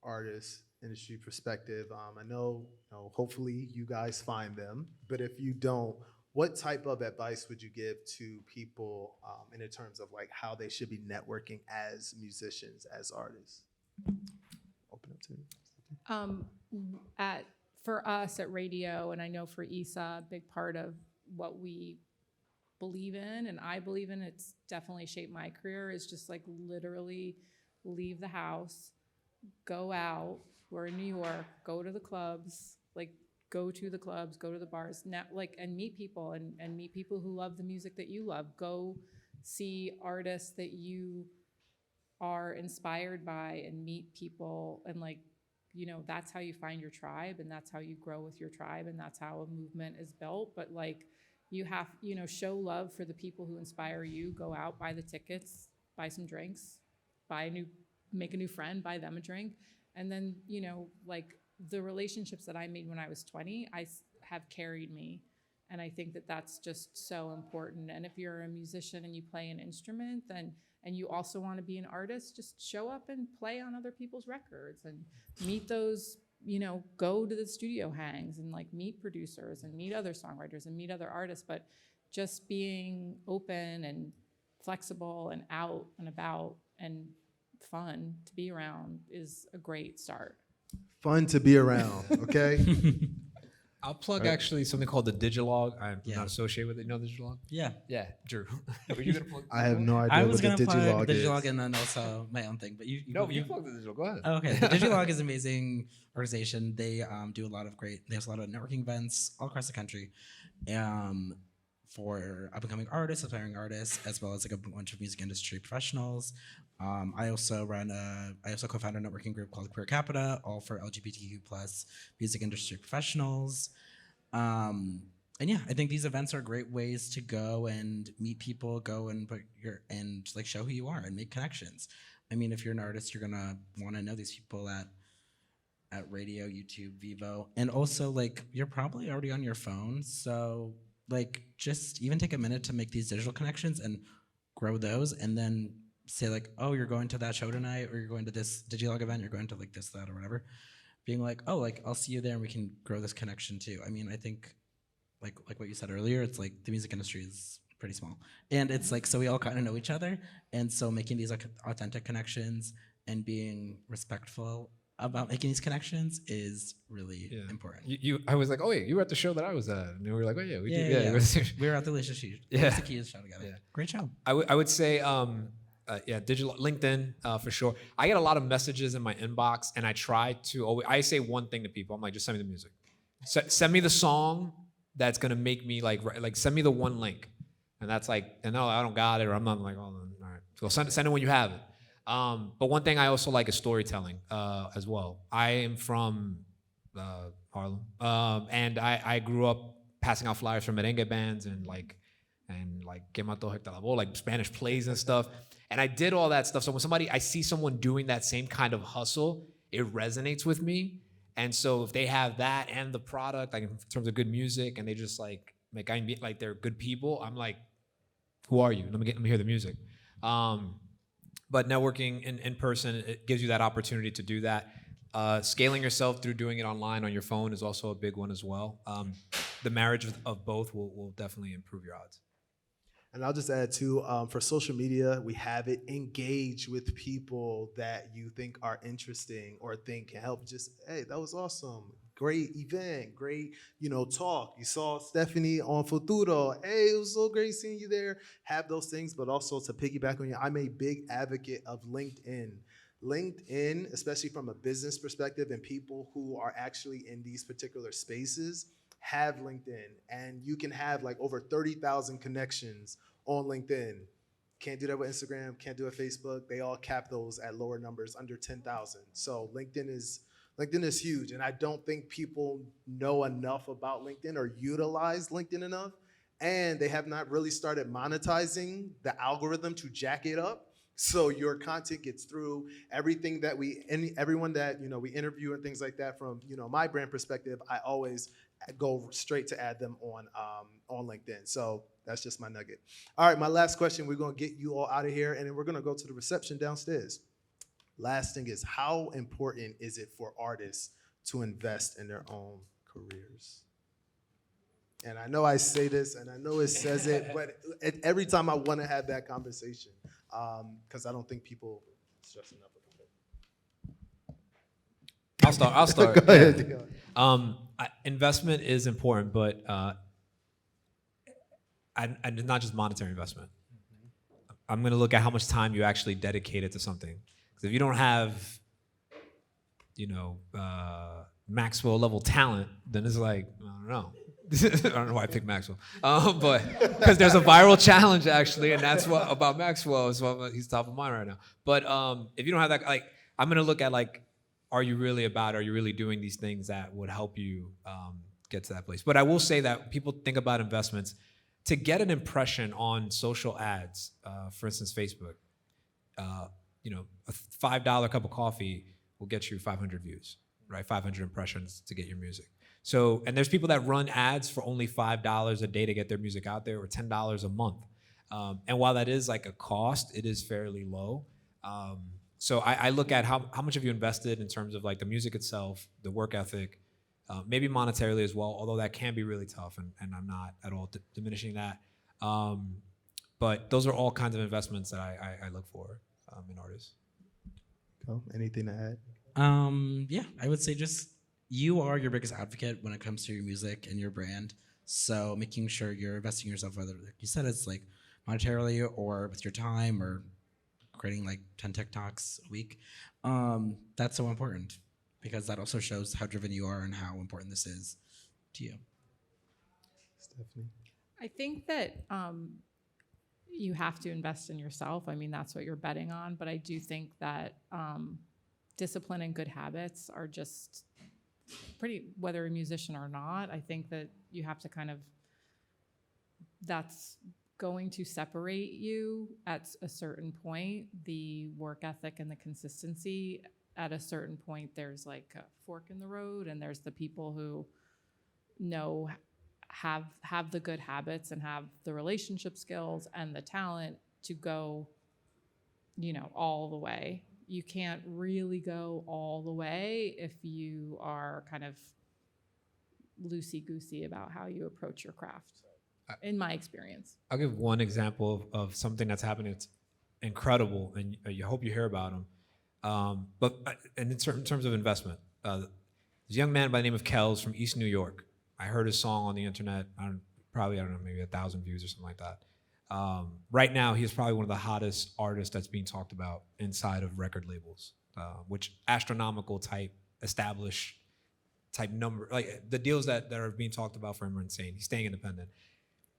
artist industry perspective. I know, hopefully you guys find them, but if you don't, what type of advice would you give to people in terms of like how they should be networking as musicians, as artists? Open up to you. For us at Raedio, and I know for Isa, a big part of what we believe in, and I believe in, it's definitely shaped my career, is just like literally leave the house, go out. We're in New York, go to the clubs, go to the bars, and meet people and meet people who love the music that you love. Go see artists that you are inspired by and meet people, and that's how you find your tribe, and that's how you grow with your tribe, and that's how a movement is built. But you have, show love for the people who inspire you. Go out, buy the tickets, buy some drinks, make a new friend, buy them a drink. And then, the relationships that I made when I was 20, have carried me. And I think that that's just so important. And if you're a musician and you play an instrument, then and you also want to be an artist, just show up and play on other people's records and meet those, go to the studio hangs and like meet producers and meet other songwriters and meet other artists. But just being open and flexible and out and about and fun to be around is a great start. Fun to be around, okay? I'll plug actually something called the Digilog. I'm Yeah. not associated with it. You know the Digilog? Yeah. Yeah, Drew. Were you gonna plug? I have no idea I what was the going to Digilog plug the is. Digilog and then also my own thing. But you plug the Digilog. Go ahead. Oh, okay. The Digilog is an amazing organization. They do a lot of they have a lot of networking events all across the country for up-and-coming artists, aspiring artists, as well as like a bunch of music industry professionals. I also co-found a networking group called Queer Capita, all for LGBTQ plus music industry professionals. And yeah, I think these events are great ways to go and meet people, go and like show who you are and make connections. I mean, if you're an artist, you're gonna want to know these people at Raedio, YouTube, Vevo, and also like you're probably already on your phone, so like just even take a minute to make these digital connections and grow those, and then say like, oh, you're going to that show tonight, or you're going to this Digilog event, you're going to like this, that, or whatever. Being like, oh, like I'll see you there, and we can grow this connection too. I mean, I think like what you said earlier, it's like the music industry is pretty small, and it's like so we all kind of know each other, and so making these like authentic connections and being respectful about making these connections is really important. I was like, oh yeah, you were at the show that I was at, and we were like, oh yeah, we did. Yeah. We were at the Leisure Keys show together. Yeah. Great show. I would say, digital LinkedIn for sure. I get a lot of messages in my inbox, and I try to always. I say one thing to people. I'm like, just send me the music. Send me the song that's gonna make me like send me the one link, and that's like, and no, I don't got it, or I'm not like, oh, all right. So send it when you have it. But one thing I also like is storytelling as well. I am from Harlem, and I grew up passing out flyers for merengue bands and like Que Mató Hector Lavoe, like Spanish plays and stuff. And I did all that stuff. So when I see someone doing that same kind of hustle, it resonates with me. And so if they have that and the product, like in terms of good music, and they just like they're good people, I'm like, who are you? Let me hear the music. But networking in person, it gives you that opportunity to do that. Scaling yourself through doing it online on your phone is also a big one as well. The marriage of both will definitely improve your odds. And I'll just add too, for social media, we have it. Engage with people that you think are interesting or think can help. Just, hey, that was awesome. Great event, great, talk. You saw Stephanie on Futuro. Hey, it was so great seeing you there. Have those things, but also to piggyback on you, I'm a big advocate of LinkedIn. LinkedIn, especially from a business perspective and people who are actually in these particular spaces, have LinkedIn. And you can have like over 30,000 connections on LinkedIn. Can't do that with Instagram, can't do it with Facebook. They all cap those at lower numbers, under 10,000. So LinkedIn is huge, and I don't think people know enough about LinkedIn or utilize LinkedIn enough, and they have not really started monetizing the algorithm to jack it up, so your content gets through. Everything that everyone that we interview and things like that, from my brand perspective, I always go straight to add them on LinkedIn. So that's just my nugget. All right, my last question. We're gonna get you all out of here, and then we're gonna go to the reception downstairs. Last thing is, how important is it for artists to invest in their own careers? And I know I say this, and I know it says it, but every time I want to have that conversation, because I don't think people stress enough about it. I'll start. Go ahead. Investment is important, but and not just monetary investment. I'm going to look at how much time you actually dedicated to something. Because if you don't have, Maxwell level talent, then it's like, I don't know. I don't know why I picked Maxwell, but because there's a viral challenge actually, and that's what about Maxwell is why he's top of mind right now. But if you don't have that, like, I'm going to look at like, are you really doing these things that would help you get to that place? But I will say that people think about investments to get an impression on social ads, for instance, Facebook. A $5 cup of coffee will get you 500 views, right? 500 impressions to get your music. So, and there's people that run ads for only $5 a day to get their music out there, or $10 a month. And while that is like a cost, it is fairly low. So I look at how much have you invested in terms of like the music itself, the work ethic, maybe monetarily as well, although that can be really tough, and I'm not at all diminishing that. But those are all kinds of investments that I look for in artists. Go. Anything to add? Yeah, I would say just you are your biggest advocate when it comes to your music and your brand. So making sure you're investing in yourself, whether like you said it's like monetarily or with your time or creating like 10 TikToks a week, that's so important because that also shows how driven you are and how important this is to you. Stephanie? I think that you have to invest in yourself. I mean, that's what you're betting on. But I do think that discipline and good habits are just pretty, whether you're a musician or not, I think that you have to kind of, that's going to separate you at a certain point, the work ethic and the consistency. At a certain point, there's like a fork in the road, and there's the people who know, have the good habits and have the relationship skills and the talent to go, all the way. You can't really go all the way if you are kind of loosey-goosey about how you approach your craft, in my experience. I'll give one example of something that's happening that's incredible, and you hope you hear about them. But in terms of investment, there's a young man by the name of Kells from East New York. I heard his song on the internet, maybe 1,000 views or something like that. Right now, he is probably one of the hottest artists that's being talked about inside of record labels, which astronomical type, established type number. Like the deals that are being talked about for him are insane. He's staying independent.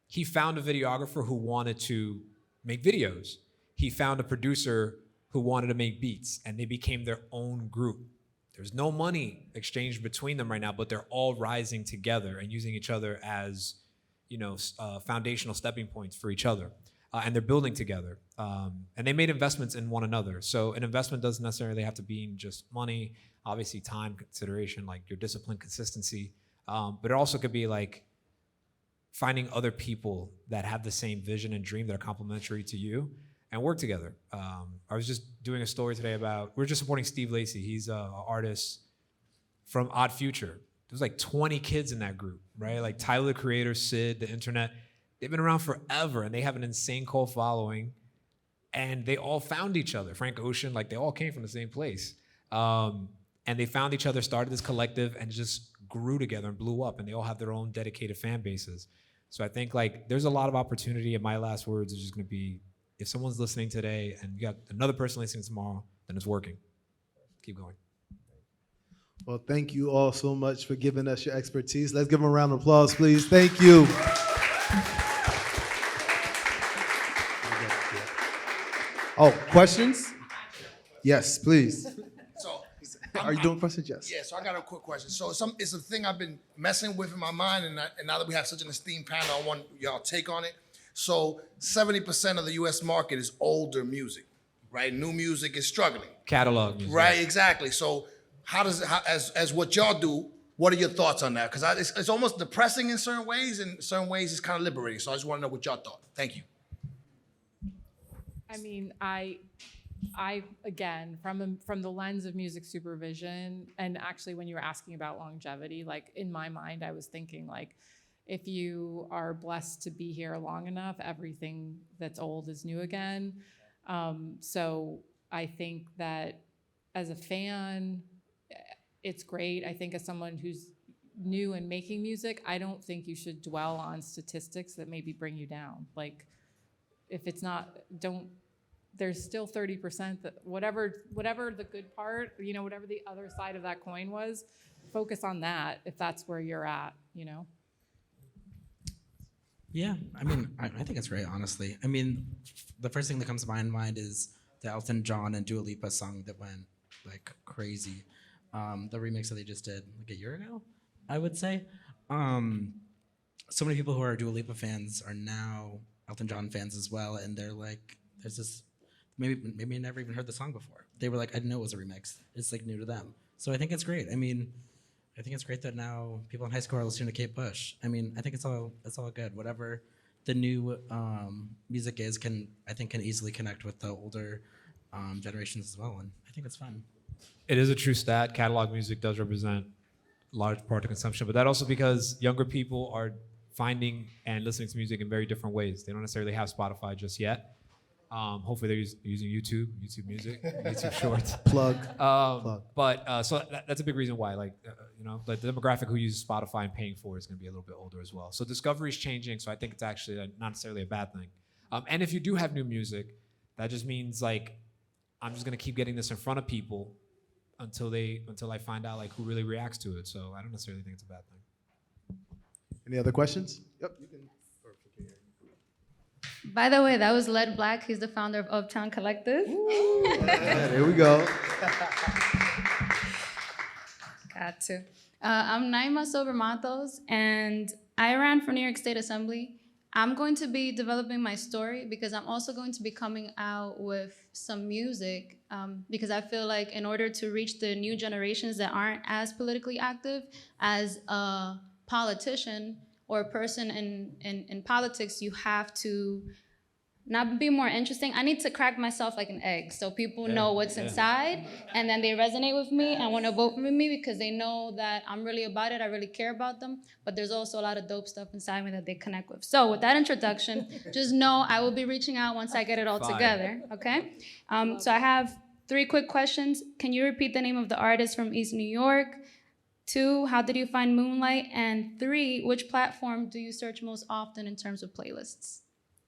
He found a videographer who wanted to make videos. He found a producer who wanted to make beats, and they became their own group. There's no money exchanged between them right now, but they're all rising together and using each other as, foundational stepping points for each other. And they're building together. And they made investments in one another. So an investment doesn't necessarily have to be in just money, obviously time consideration, like your discipline, consistency. But it also could be like finding other people that have the same vision and dream that are complementary to you and work together. I was just doing a story today we're just supporting Steve Lacy. He's an artist from Odd Future. There's like 20 kids in that group, right? Like Tyler, the Creator, Sid, the internet. They've been around forever, and they have an insane cult following, and they all found each other. Frank Ocean, like they all came from the same place. And they found each other, started this collective, and just grew together and blew up, and they all have their own dedicated fan bases. So I think like there's a lot of opportunity, and my last words is just gonna be, if someone's listening today and you got another person listening tomorrow, then it's working. Keep going. Well, thank you all so much for giving us your expertise. Let's give them a round of applause, please. Thank you. Oh, questions? Yes, please. So, Are you doing questions? Yes. yeah, so I got a quick question. So it's a thing I've been messing with in my mind, and now that we have such an esteemed panel, I want y'all take on it. So 70% of the U.S. market is older music, right? New music is struggling. Catalog music. Right, exactly. So as what y'all do, what are your thoughts on that? Because it's almost depressing in certain ways, and in certain ways it's kind of liberating. So I just want to know what y'all thought. Thank you. I mean, I again, from the lens of music supervision, and actually when you were asking about longevity, like in my mind, I was thinking like, if you are blessed to be here long enough, everything that's old is new again. So I think that as a fan, it's great. I think as someone who's new and making music, I don't think you should dwell on statistics that maybe bring you down. Like, if it's not, there's still 30% that whatever the good part, whatever the other side of that coin was, focus on that if that's where you're at, Yeah, I mean, I think it's great, honestly. I mean, the first thing that comes to my mind is the Elton John and Dua Lipa song that went like crazy. The remix that they just did like a year ago, I would say. So many people who are Dua Lipa fans are now Elton John fans as well, and they're like, there's this, maybe I never even heard the song before. They were like, I didn't know it was a remix. It's like new to them. So I think it's great. I mean, I think it's great that now people in high school are listening to Kate Bush. I mean, I think it's all good. Whatever the new music is can easily connect with the older generations as well, and I think it's fun. It is a true stat. Catalog music does represent a large part of consumption, but that also because younger people are finding and listening to music in very different ways. They don't necessarily have Spotify just yet. Hopefully they're using YouTube Music, YouTube Shorts. Plug. But so that's a big reason why, like, the demographic who uses Spotify and paying for it is going to be a little bit older as well. So discovery is changing. So I think it's actually not necessarily a bad thing. And if you do have new music, that just means like, I'm just going to keep getting this in front of people until I find out like who really reacts to it. So I don't necessarily think it's a bad thing. Any other questions? Yep. You can. By the way, that was Led Black. He's the founder of Uptown Collective. Yeah, there we go. Got to. I'm Naima Sober Mattos, and I ran for New York State Assembly. I'm going to be developing my story because I'm also going to be coming out with some music because I feel like in order to reach the new generations that aren't as politically active as a politician or a person in politics, you have to not be more interesting. I need to crack myself like an egg so people know what's inside, and then they resonate with me and want to vote for me because they know that I'm really about it, I really care about them, but there's also a lot of dope stuff inside me that they connect with. So with that introduction, just know I will be reaching out once I get it all together, okay? So I have 3 quick questions. Can you repeat the name of the artist from East New York? 2, how did you find Moonlight? And 3, which platform do you search most often in terms of playlists?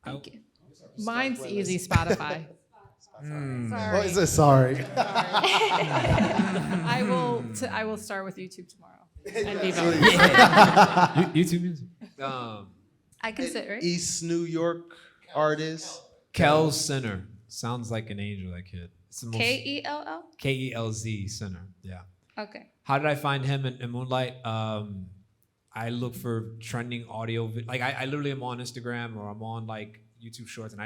Thank you. Mine's easy, Spotify. What is it? Sorry. I will start with YouTube tomorrow. And Vevo. YouTube Music. I can sit, right? East New York artist. Kel Sinner. Sounds like an angel, that kid. It's the most K-E-L-L? Kelz Sinner. Yeah. Okay. How did I find him in Moonlight? I look for trending audio. Like I literally am on Instagram or I'm on like YouTube Shorts, and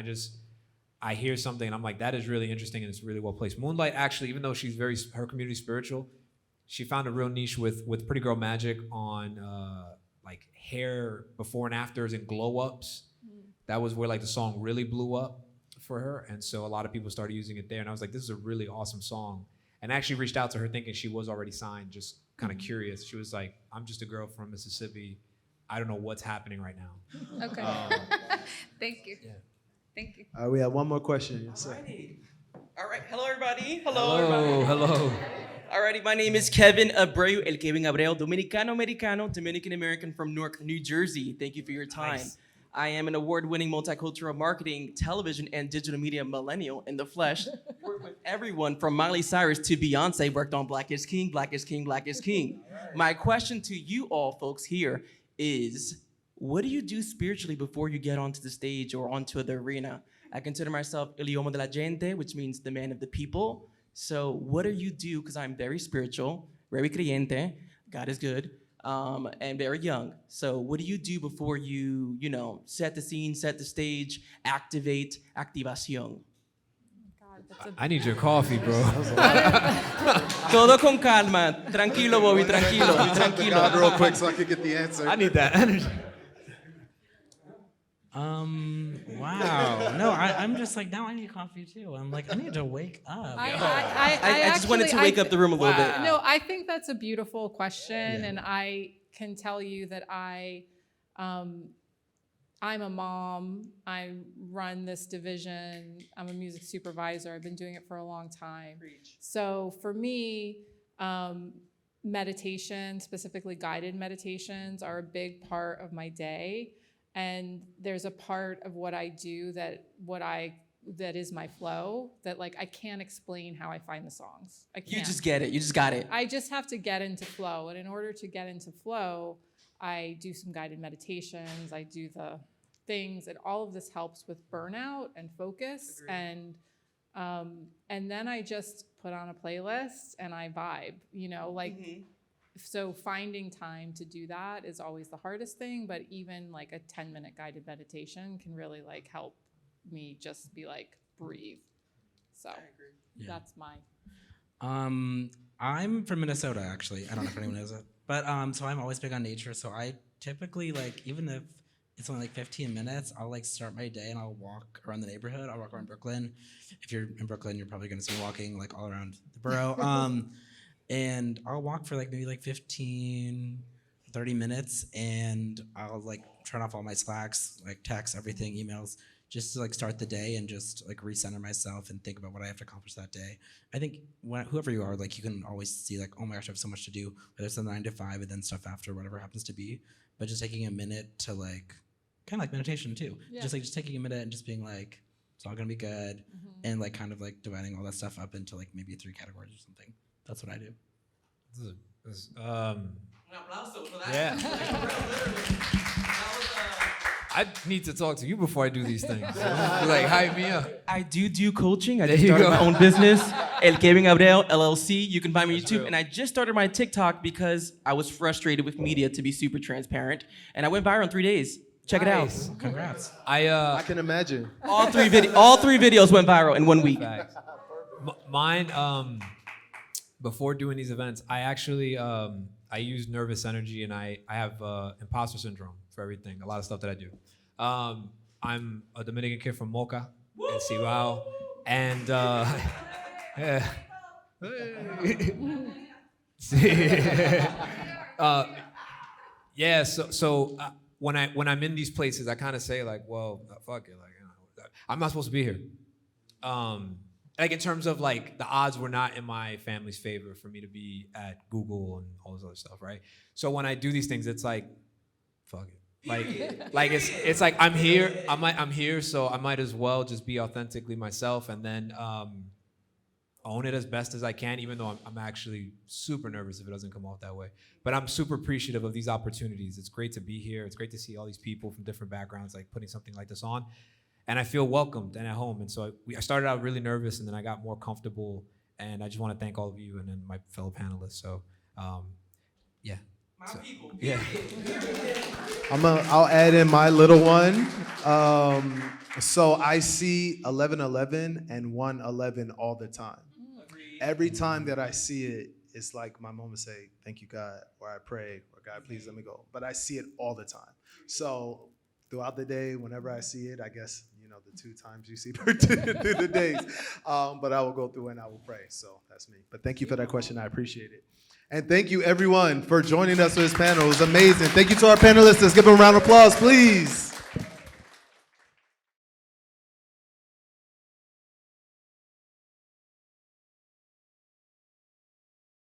I hear something and I'm like, that is really interesting and it's really well placed. Moonlight actually, even though she's her community spiritual, she found a real niche with Pretty Girl Magic on like hair before and afters and glow ups. That was where like the song really blew up for her, and so a lot of people started using it there. And I was like, this is a really awesome song. And I actually reached out to her thinking she was already signed, just kind of curious. She was like, I'm just a girl from Mississippi. I don't know what's happening right now. Okay. Thank you. Yeah. Thank you. All right, we have one more question. Yes, sir. All right. Hello, everybody. Hello. Hello. Alrighty, my name is Kevin Abreu, El Kevin Abreu, Dominicano-Americano, Dominican-American from Newark, New Jersey. Thank you for your time. Nice. I am an award-winning multicultural marketing, television, and digital media millennial in the flesh. Worked with everyone from Miley Cyrus to Beyonce, worked on Black is King, Black is King, Black is King. My question to you all folks here is, what do you do spiritually before you get onto the stage or onto the arena? I consider myself el homo de la gente, which means the man of the people. So what do you do? Because I'm very spiritual, very creyente, God is good, and very young. So what do you do before you set the scene, set the stage, activate, activación? I need your coffee, bro. Todo con calma. Tranquilo, Bobby, tranquilo, tranquilo. Real quick so I can get the answer. I need that energy. Wow. No, I'm just like, now I need coffee too. I'm like, I need to wake up. I just wanted to wake up the room a little bit. No, I think that's a beautiful question, and I can tell you that I'm a mom. I run this division. I'm a music supervisor. I've been doing it for a long time. So for me, meditation, specifically guided meditations, are a big part of my day. And there's a part of what I do that is my flow that like I can't explain how I find the songs. I can't. You just get it. You just got it. I just have to get into flow. And in order to get into flow, I do some guided meditations. I do the things, and all of this helps with burnout and focus. Agreed. And then I just put on a playlist and I vibe, So finding time to do that is always the hardest thing, but even like a 10-minute guided meditation can really like help me just be like, breathe. So that's my. I'm from Minnesota, actually. I don't know if anyone knows it. But so I'm always big on nature. So I typically, like, even if it's only like 15 minutes. I'll like start my day and I'll walk around the neighborhood. I'll walk around Brooklyn. If you're in Brooklyn, you're probably gonna see me walking like all around the borough. And I'll walk for like maybe like 15, 30 minutes, and I'll like turn off all my Slacks, like texts, everything, emails, just to like start the day and just like recenter myself and think about what I have to accomplish that day. I think whoever you are, like you can always see like, oh my gosh, I have so much to do, whether it's the 9 to 5 and then stuff after, whatever happens to be. But just taking a minute to like, kind of like meditation too. Yeah. Just taking a minute and just being like, it's all gonna be good, and like kind of like dividing all that stuff up into like maybe 3 categories or something. That's what I do. Yeah. I need to talk to you before I do these things. Like, hype me up. I do coaching. I There just you started go. my own business, El Kevin Gabriel LLC. You can find me on YouTube. real. And I just started my TikTok because I was frustrated with media, to be super transparent. And I went viral in 3 days. Check Nice. it out. Congrats. I can imagine. All three videos went viral in 1 week. Facts. Mine, before doing these events, I actually I use nervous energy, and I have imposter syndrome for everything. A lot of stuff that I do. I'm a Dominican kid from Moca in Cibao, and yeah. Yeah. So when I'm in these places, I kind of say like, well, fuck it, like, you know, I'm not supposed to be here. Like in terms of like the odds were not in my family's favor for me to be at Google and all this other stuff, right? So when I do these things, it's like, fuck it. Like it's like I'm here, so I might as well just be authentically myself, and then own it as best as I can, even though I'm actually super nervous if it doesn't come off that way. But I'm super appreciative of these opportunities. It's great to be here. It's great to see all these people from different backgrounds like putting something like this on. And I feel welcomed and at home. And so I started out really nervous, and then I got more comfortable. And I just want to thank all of you and then my fellow panelists. So, yeah. Yeah. I'll add in my little one. So I see 1111 and 111 all the time. Every time that I see it, it's like my mom would say, "Thank you, God," or I pray, or "God, please let me go." But I see it all the time. So throughout the day, whenever I see it, I guess, you know, the 2 times you see through the days. But I will go through and I will pray. So that's me. But thank you for that question. I appreciate it. And thank you, everyone, for joining us for this panel. It was amazing. Thank you to our panelists. Let's give them a round of applause, please.